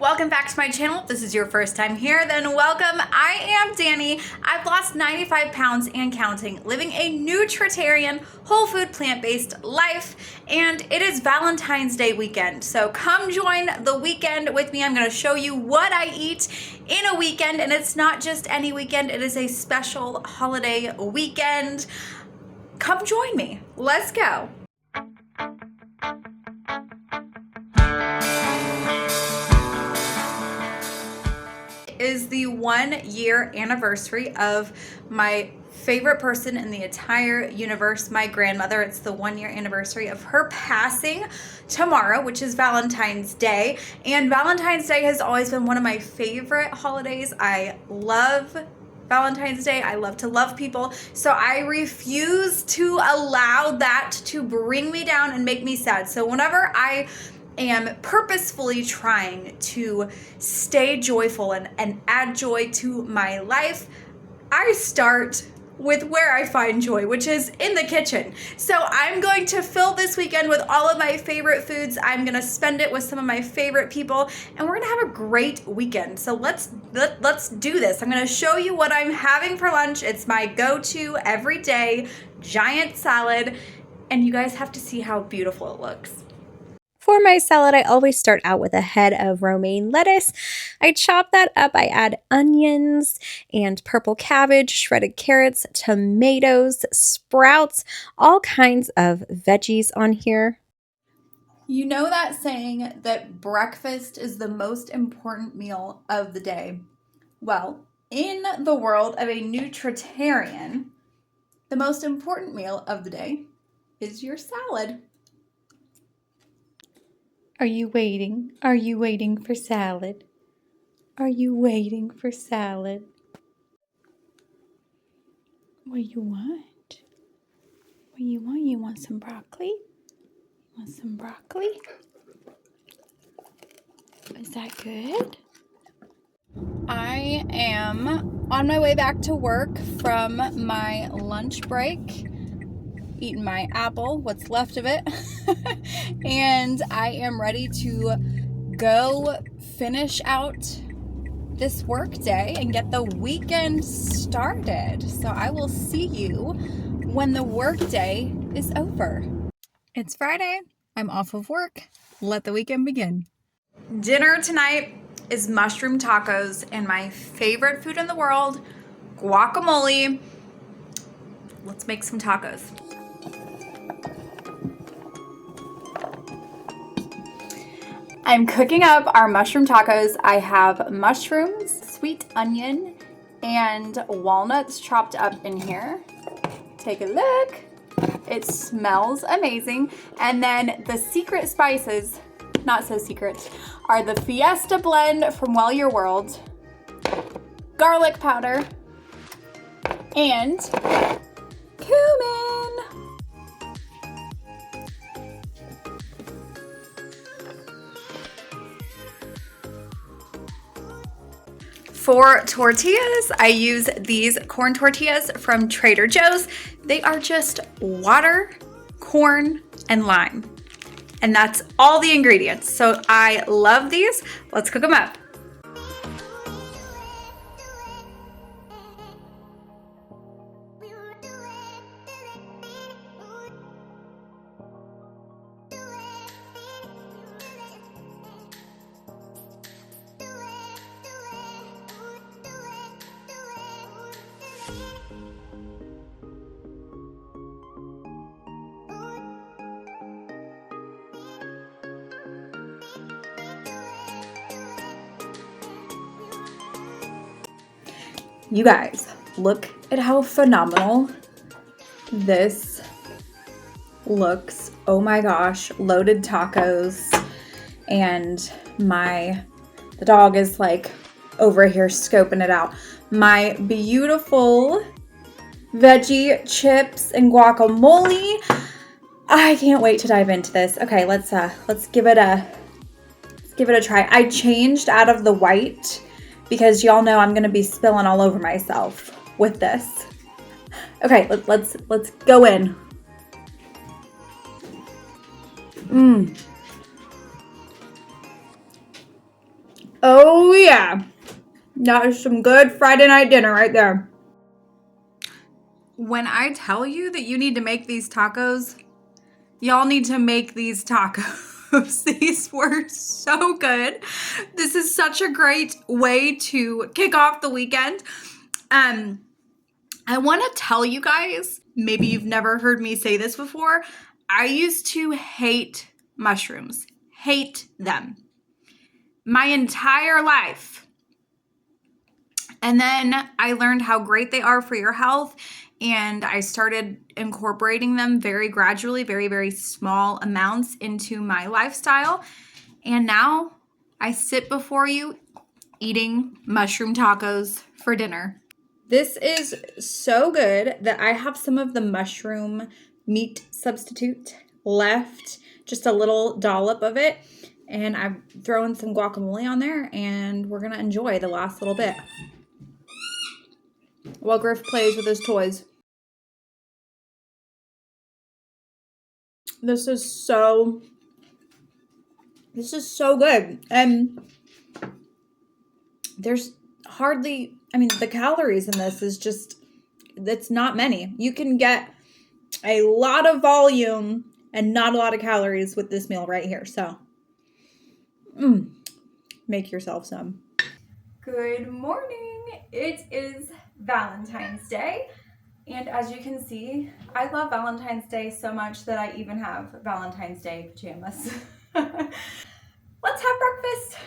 Welcome back to my channel. If this is your first time here, then welcome. I am Danny. I've lost 95 pounds and counting, living a nutritarian, whole food, plant-based life, and it is Valentine's Day weekend. So come join the weekend with me. I'm gonna show you what I eat in a weekend, and it's not just any weekend, it is a special holiday weekend. Come join me. Let's go. Is the 1-year anniversary of my favorite person in the entire universe, my grandmother. It's the 1-year anniversary of her passing tomorrow, which is Valentine's Day. And Valentine's Day has always been one of my favorite holidays. I love Valentine's Day. I love to love people. So I refuse to allow that to bring me down and make me sad. So whenever I am purposefully trying to stay joyful and add joy to my life, I start with where I find joy, which is in the kitchen. So I'm going to fill this weekend with all of my favorite foods. I'm gonna spend it with some of my favorite people, and we're gonna have a great weekend. So let's do this. I'm gonna show you what I'm having for lunch. It's my go-to every day giant salad, and you guys have to see how beautiful it looks. For my salad, I always start out with a head of romaine lettuce. I chop that up. I add onions and purple cabbage, shredded carrots, tomatoes, sprouts, all kinds of veggies on here. You know that saying that breakfast is the most important meal of the day? Well, in the world of a nutritarian, the most important meal of the day is your salad. Are you waiting? Are you waiting for salad? Are you waiting for salad? What do you want? What do you want? You want some broccoli? You want some broccoli? Is that good? I am on my way back to work from my lunch break, eating my apple, what's left of it, and I am ready to go finish out this work day and get the weekend started. So I will see you when the work day is over. It's Friday. I'm off of work. Let the weekend begin. Dinner tonight is mushroom tacos and my favorite food in the world, guacamole. Let's make some tacos. I'm cooking up our mushroom tacos. I have mushrooms, sweet onion, and walnuts chopped up in here. Take a look. It smells amazing. And then the secret spices, not so secret, are the Fiesta blend from Well Your World, garlic powder, and cumin. For tortillas, I use these corn tortillas from Trader Joe's. They are just water, corn, and lime. And that's all the ingredients. So I love these. Let's cook them up. You guys, look at how phenomenal this looks. Oh my gosh, loaded tacos. And the dog is like over here scoping it out. My beautiful veggie chips and guacamole. I can't wait to dive into this. Okay, let's give it a try. I changed out of the white because y'all know I'm gonna be spilling all over myself with this. Okay, let's go in. Oh yeah, that is some good Friday night dinner right there. When I tell you that you need to make these tacos, y'all need to make these tacos. These were so good. This is such a great way to kick off the weekend. I want to tell you guys, maybe you've never heard me say this before. I used to hate mushrooms, hate them my entire life. And then I learned how great they are for your health, and I started incorporating them very gradually, very, very small amounts into my lifestyle. And now I sit before you eating mushroom tacos for dinner. This is so good that I have some of the mushroom meat substitute left, just a little dollop of it. And I'm throwing some guacamole on there, and we're going to enjoy the last little bit while Griff plays with his toys. This is so good. And there's hardly, the calories in this is just, it's not many. You can get a lot of volume and not a lot of calories with this meal right here. So, make yourself some. Good morning. It is Valentine's Day. And as you can see, I love Valentine's Day so much that I even have Valentine's Day pajamas. Let's have breakfast.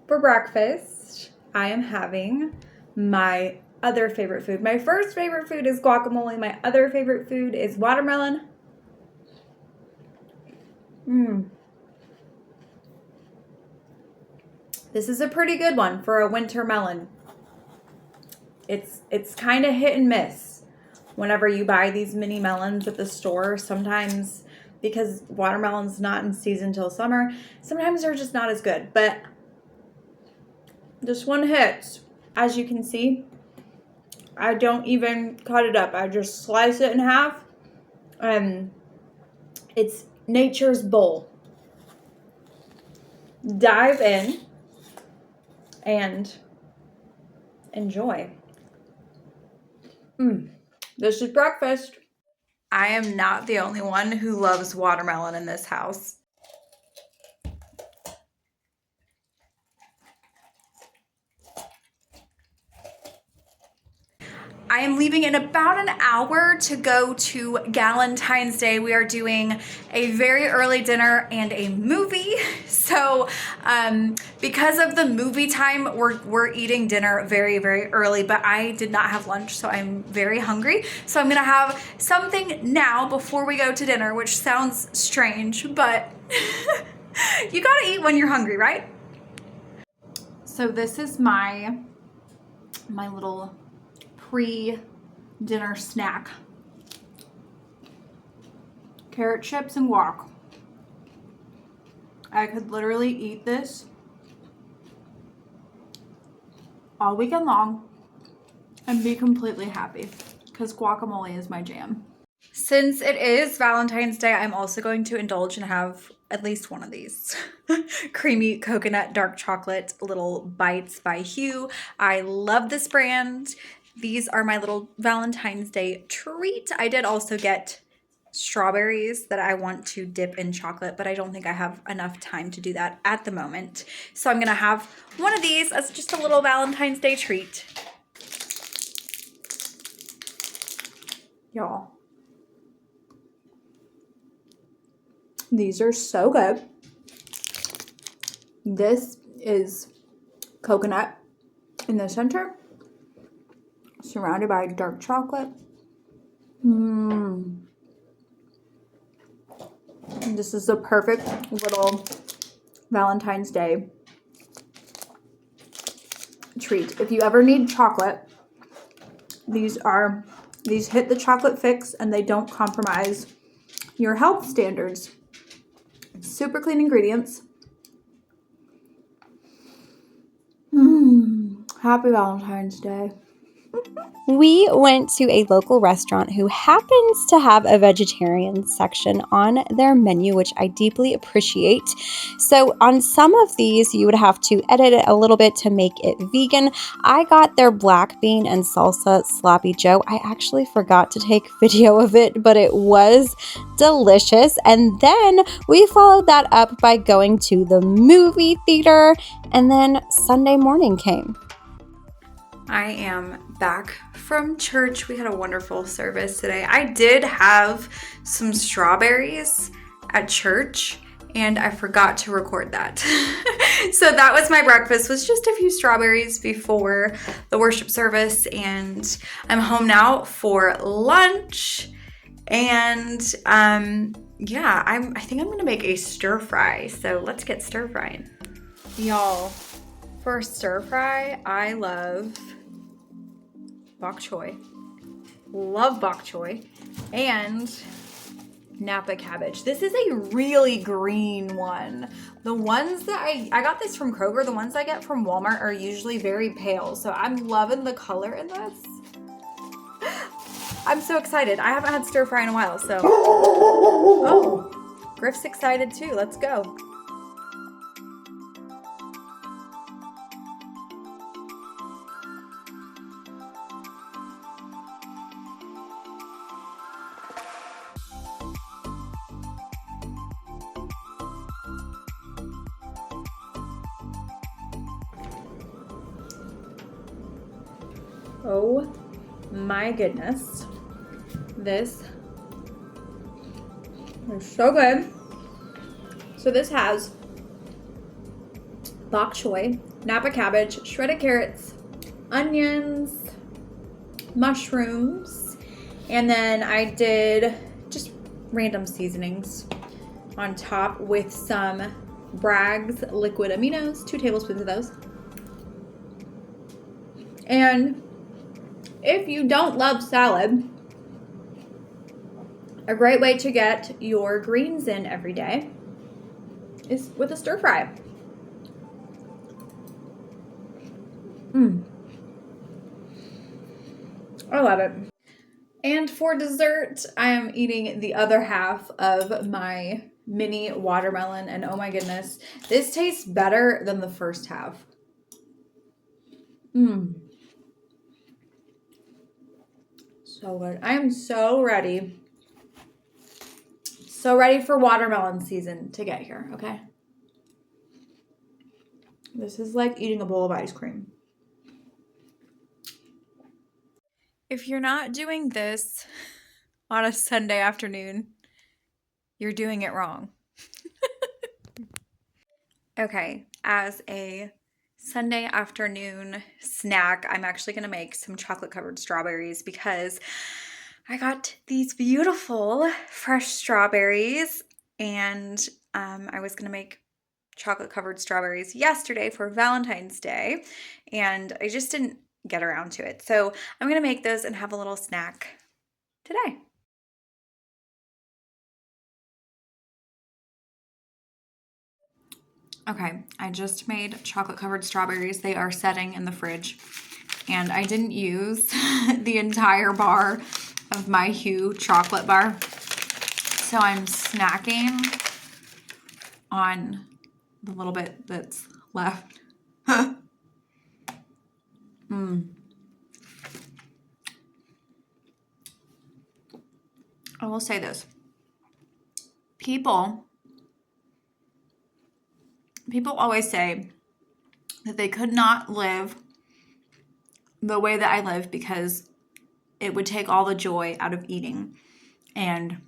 For breakfast, I am having my other favorite food. My first favorite food is guacamole. My other favorite food is watermelon. This is a pretty good one for a winter melon. It's kind of hit and miss whenever you buy these mini melons at the store. Sometimes, because watermelon's not in season till summer, sometimes they're just not as good. But this one hits. As you can see, I don't even cut it up. I just slice it in half. It's nature's bowl. Dive in and enjoy. This is breakfast. I am not the only one who loves watermelon in this house. I am leaving in about an hour to go to Galentine's Day. We are doing a very early dinner and a movie. So because of the movie time, we're eating dinner very, very early, but I did not have lunch, so I'm very hungry. So I'm gonna have something now before we go to dinner, which sounds strange, but you gotta eat when you're hungry, right? So this is my little pre-dinner snack. Carrot chips and guac. I could literally eat this all weekend long and be completely happy because guacamole is my jam. Since it is Valentine's Day, I'm also going to indulge and have at least one of these creamy coconut dark chocolate little bites by Hu. I love this brand. These are my little Valentine's Day treat. I did also get strawberries that I want to dip in chocolate, but I don't think I have enough time to do that at the moment. So I'm gonna have one of these as just a little Valentine's Day treat. Y'all, these are so good. This is coconut in the center, surrounded by dark chocolate. This is the perfect little Valentine's Day treat. If you ever need chocolate, these hit the chocolate fix and they don't compromise your health standards. Super clean ingredients. Happy Valentine's Day. We went to a local restaurant who happens to have a vegetarian section on their menu, which I deeply appreciate. So on some of these, you would have to edit it a little bit to make it vegan. I got their black bean and salsa sloppy joe. I actually forgot to take video of it, but it was delicious. And then we followed that up by going to the movie theater, and then Sunday morning came. I am back from church. We had a wonderful service today. I did have some strawberries at church and I forgot to record that. So that was my breakfast, was just a few strawberries before the worship service, and I'm home now for lunch. And yeah, I think I'm gonna make a stir fry. So let's get stir frying. Y'all, for stir fry, I love bok choy. Love bok choy. And Napa cabbage. This is a really green one. The ones that I got this from Kroger, the ones I get from Walmart are usually very pale. So I'm loving the color in this. I'm so excited. I haven't had stir fry in a while, so. Oh, Griff's excited too. Let's go. Oh my goodness. This is so good. So this has bok choy, Napa cabbage, shredded carrots, onions, mushrooms, and then I did just random seasonings on top with some Bragg's liquid aminos, 2 tablespoons of those. And if you don't love salad, a great way to get your greens in every day is with a stir fry. I love it. And for dessert, I am eating the other half of my mini watermelon, and oh my goodness, this tastes better than the first half. So good. I am so ready. So ready for watermelon season to get here, okay? This is like eating a bowl of ice cream. If you're not doing this on a Sunday afternoon, you're doing it wrong. Okay, as a Sunday afternoon snack, I'm actually gonna make some chocolate covered strawberries because I got these beautiful fresh strawberries, and I was gonna make chocolate covered strawberries yesterday for Valentine's Day, and I just didn't get around to it. So I'm gonna make those and have a little snack today. Okay, I just made chocolate covered strawberries. They are setting in the fridge, and I didn't use the entire bar of my Hu chocolate bar. So I'm snacking on the little bit that's left. I will say this. People always say that they could not live the way that I live because it would take all the joy out of eating and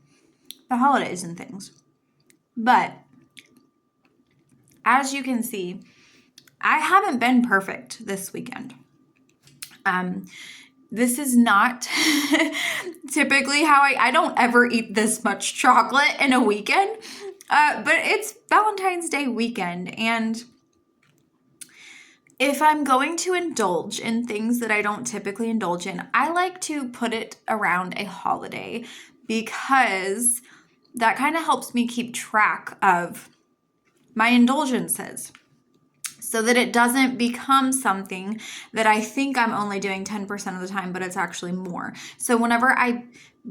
the holidays and things. But as you can see, I haven't been perfect this weekend. This is not typically how I don't ever eat this much chocolate in a weekend. But it's Valentine's Day weekend, and if I'm going to indulge in things that I don't typically indulge in, I like to put it around a holiday because that kind of helps me keep track of my indulgences. so that it doesn't become something that I think I'm only doing 10% of the time, but it's actually more. So whenever I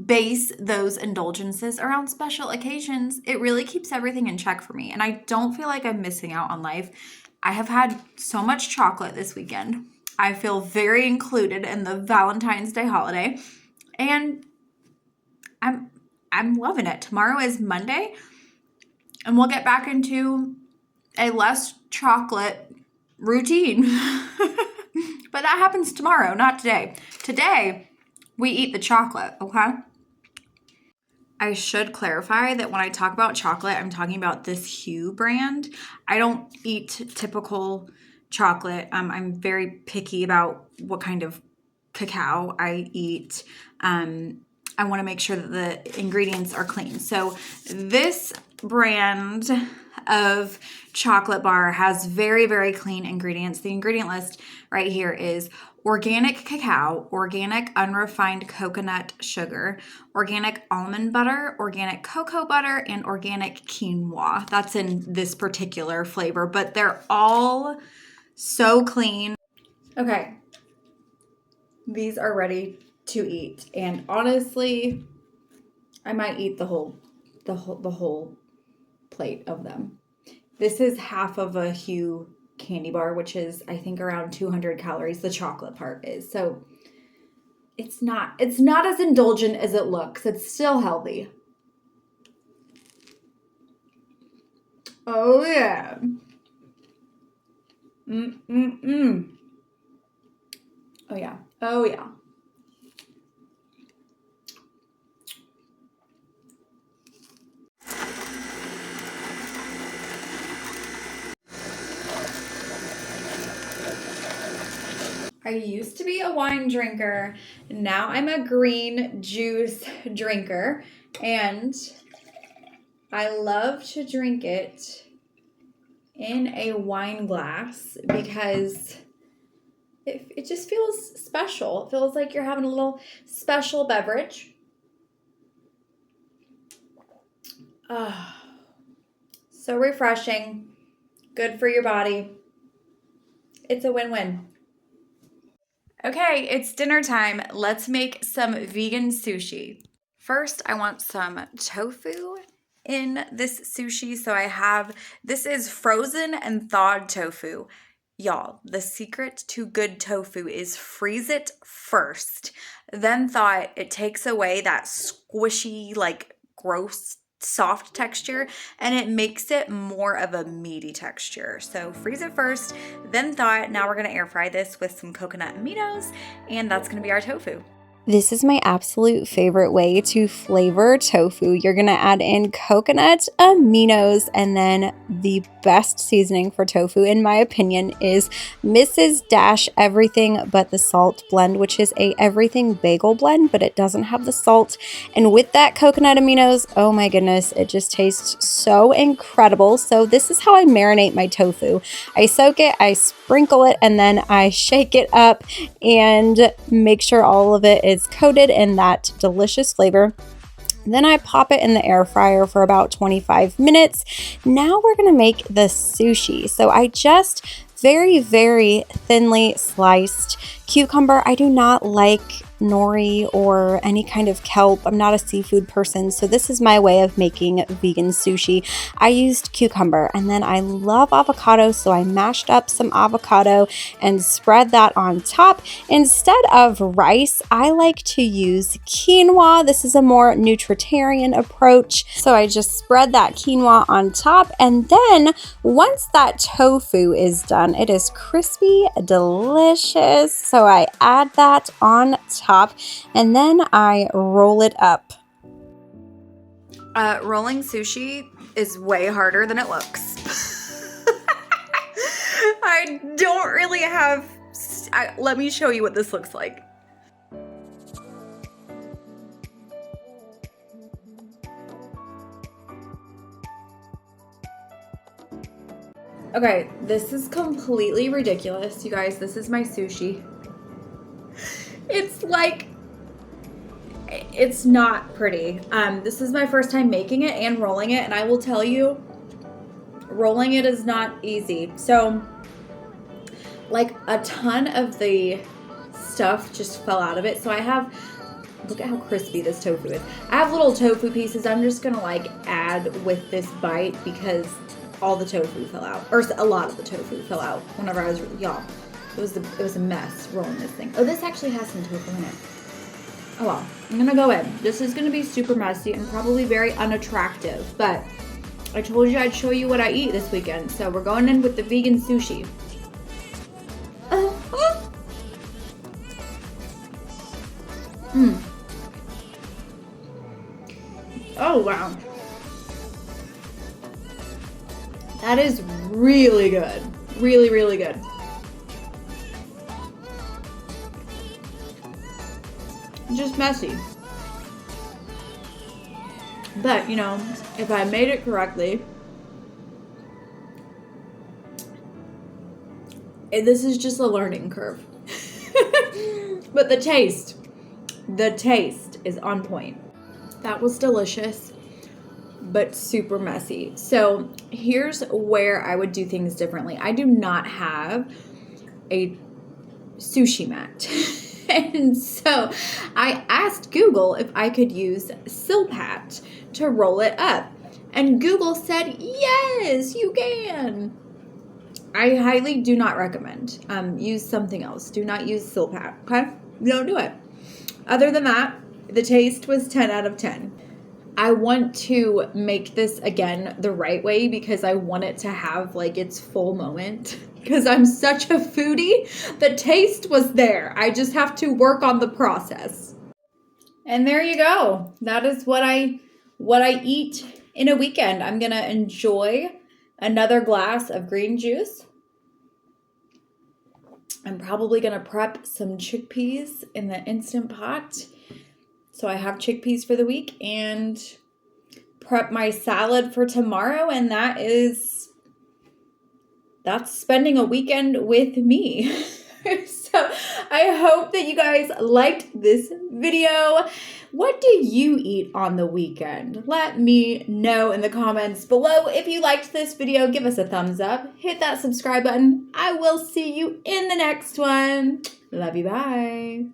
base those indulgences around special occasions, it really keeps everything in check for me. And I don't feel like I'm missing out on life. I have had so much chocolate this weekend. I feel very included in the Valentine's Day holiday, and I'm loving it. Tomorrow is Monday, and we'll get back into a less chocolate routine. But that happens tomorrow, not today. Today, we eat the chocolate, okay? I should clarify that when I talk about chocolate, I'm talking about this Hu brand. I don't eat typical chocolate. I'm very picky about what kind of cacao I eat. I want to make sure that the ingredients are clean. So this brand of chocolate bar has very, very clean ingredients. The ingredient list right here is organic cacao, organic unrefined coconut sugar, organic almond butter, organic cocoa butter, and organic quinoa. That's in this particular flavor, but they're all so clean. Okay, these are ready to eat, and honestly, I might eat the whole plate of them. This is half of a Hu candy bar, which is I think around 200 calories. The chocolate part is, so it's not as indulgent as it looks. It's still healthy. Oh yeah. Oh yeah. Oh yeah. I used to be a wine drinker. Now I'm a green juice drinker, and I love to drink it in a wine glass because it just feels special. It feels like you're having a little special beverage. So refreshing, good for your body. It's a win-win. Okay, it's dinner time. Let's make some vegan sushi. First, I want some tofu in this sushi. So this is frozen and thawed tofu. Y'all, the secret to good tofu is freeze it first, then thaw it. It takes away that squishy, like gross, soft texture, and it makes it more of a meaty texture. So freeze it first, then thaw it. Now we're gonna air fry this with some coconut aminos, and that's gonna be our tofu. This is my absolute favorite way to flavor tofu. You're going to add in coconut aminos, and then the best seasoning for tofu, in my opinion, is Mrs. Dash Everything But the Salt blend, which is a everything bagel blend, but it doesn't have the salt. And with that coconut aminos, oh my goodness, it just tastes so incredible. So this is how I marinate my tofu. I soak it, I sprinkle it, and then I shake it up and make sure all of it is coated in that delicious flavor. Then I pop it in the air fryer for about 25 minutes. Now we're going to make the sushi. So I just very, very thinly sliced cucumber. I do not like nori or any kind of kelp. I'm not a seafood person, so this is my way of making vegan sushi. I used cucumber, and then I love avocado, so I mashed up some avocado and spread that on top. Instead of rice, I like to use quinoa. This is a more nutritarian approach, so I just spread that quinoa on top, and then once that tofu is done, it is crispy, delicious, so I add that on top, and then I roll it up. Rolling sushi is way harder than it looks. I don't really have... let me show you what this looks like. Okay, this is completely ridiculous, you guys. This is my sushi. It's not pretty. This is my first time making it and rolling it, and I will tell you, rolling it is not easy. So like a ton of the stuff just fell out of it. So I have, look at how crispy this tofu is. I have little tofu pieces I'm just gonna like add with this bite because all the tofu fell out, or a lot of the tofu fell out whenever I was, y'all, it was a mess rolling this thing. Oh, this actually has some tofu in it. Oh well, I'm gonna go in. This is gonna be super messy and probably very unattractive, but I told you I'd show you what I eat this weekend. So we're going in with the vegan sushi. Oh wow. That is really good. Really, really good. Just messy. But, you know, if I made it correctly, this is just a learning curve. But the taste is on point. That was delicious, but super messy. So here's where I would do things differently. I do not have a sushi mat. And so I asked Google if I could use Silpat to roll it up. And Google said, yes, you can. I highly do not recommend. Use something else. Do not use Silpat, okay? Don't do it. Other than that, the taste was 10 out of 10. I want to make this again the right way because I want it to have like its full moment. Because I'm such a foodie, the taste was there. I just have to work on the process. And there you go. That is what I eat in a weekend. I'm gonna enjoy another glass of green juice. I'm probably gonna prep some chickpeas in the Instant Pot. So I have chickpeas for the week and prep my salad for tomorrow, and that's spending a weekend with me. So I hope that you guys liked this video. What do you eat on the weekend? Let me know in the comments below. If you liked this video, give us a thumbs up. Hit that subscribe button. I will see you in the next one. Love you, bye.